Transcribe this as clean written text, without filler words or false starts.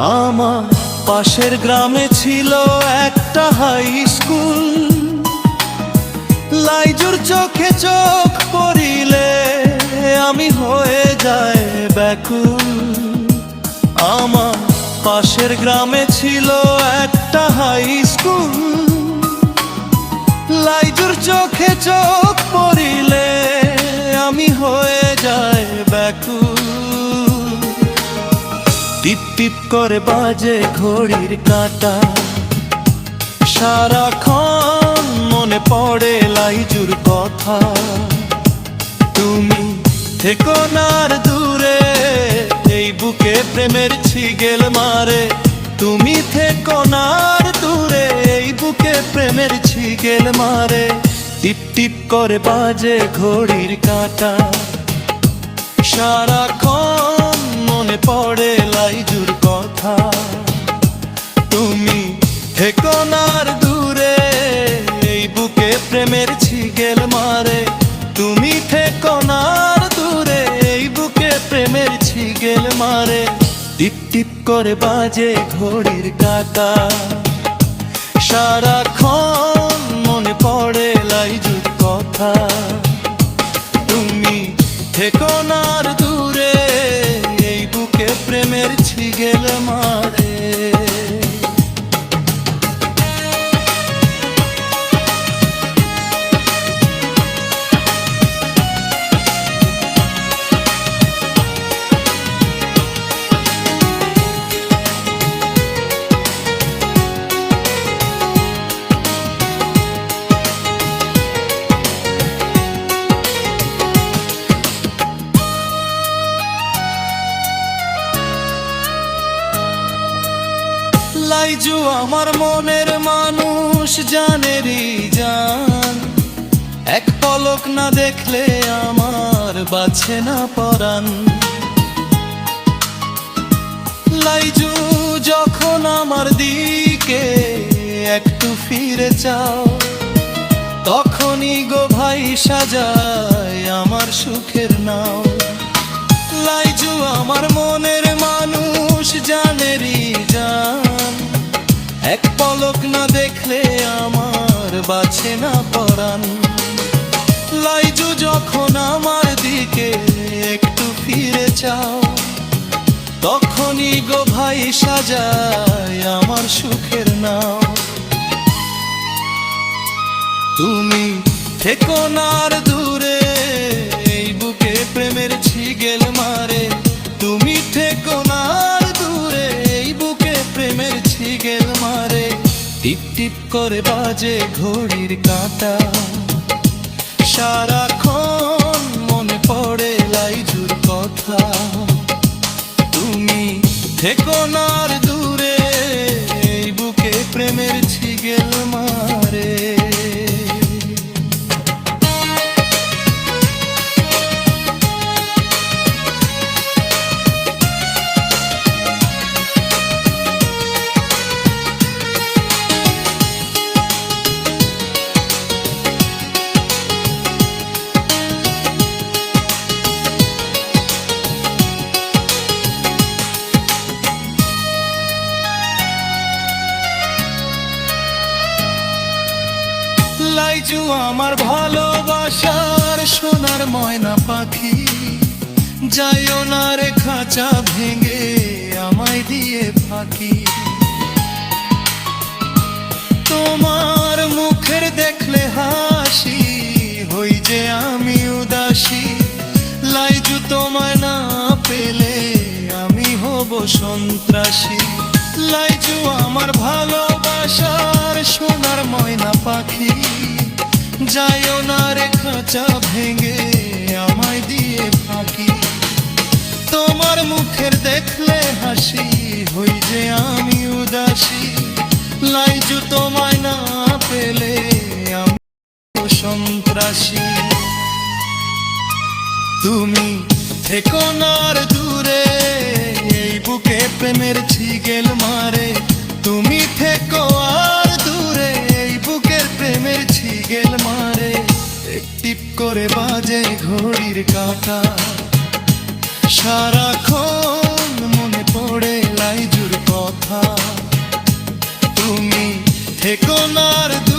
আমার পাশের গ্রামে ছিল একটা হাই স্কুল, লাইজুর চোখে চোখ পড়িলে আমি হয়ে যায় ব্যাকুল। আমার পাশের গ্রামে ছিল একটা হাই স্কুল, লাইজুর চোখে চোখ পড়িলে আমি হয়ে যায় ব্যাকুল। টিপ টিপ করে বাজে ঘড়ির কাঁটা, সারাক্ষণ মনে পড়ে লাইজুর কথা। তুমি থেকো না আর দূরে, এই বুকে প্রেমের ছিগেল মারে। তুমি থেকো না আর দূরে, এই বুকে প্রেমের ছিগেল মারে। টিপ টিপ করে বাজে ঘড়ির কাঁটা, সারাক্ষণ মনে পড়ে লাইজুর কথা। তুমি থেকো না আর দূরে, এই বুকে প্রেমের ছিগেল মারে। তুমি থেকো না আর দূরে, এই বুকে প্রেমের ছিগেল মারে। টিপ টিপ করে বাজে ঘড়ির কাঁটা, সারাক্ষণ মনে পড়ে লাইজুর কথা। তুমি থেকো না আর দূরে, এই বুকে প্রেমের ছিগেল মারে। লাইজু আমার মনের মানুষ, জানেরই জান। এক পলক না দেখলে আমার বাঁচে না পরাণ। লাইজু যখন আমার দিকে একটু ফিরে চাও, তখনই গো ভাই সাজায় আমার সুখের নাও। লাইজু আমার মনের মানুষ, জানেরই জান। এক পলক না দেখলে আমার বাঁচে না পরাণ। লাইজু যখন আমার দিকে একটু ফিরে চাও, তখনই গো ভাই সাজায় আমার সুখের নাও। তুমি থেকো না আর দূরে, এই বুকে প্রেমের ছিগেল মারে। তুমি থেকো না আর দূরে, এই বুকে প্রেমের ছিগেল মারে। টিপ টিপ করে বাজে ঘড়ির কাঁটা, সারাক্ষণ মনে পড়ে লাইজুর কথা। তুমি থেকো না আর দূরে, এই বুকে প্রেমের ছিগেল মারে। লাইজু আমার ভালোবাসার সোনার ময়না পাখি, যাইও না রে খাঁচা ভেঙে আমায় দিয়ে ফাঁকি। তোমার মুখের দেখলে হাসি, হই যে আমি উদাসী। লাইজু তোমায় না পেলে আমি হব সন্ত্রাসী। লাইজু আমার ভালোবাসার সোনার ময়না পাখি, যাইও না রে খাঁচা ভেঙে আমায় দিয়ে ফাঁকি। তোমার মুখের দেখলে হাসি, হই যে আমি উদাসী। লাইজু তোমায় না পেলে আমি সন্ত্রাসী। তুমি থেকো না আর দূরে, এই বুকে প্রেমের ছিগেল মারে। তুমি থেকো আর দূরে, এই বুকের প্রেমের ছিগেল মারে। টিপ করে বাজে ঘড়ির কাঁটা, সারাক্ষণ মনে পড়ে লাইজুর কথা। থেকো না আর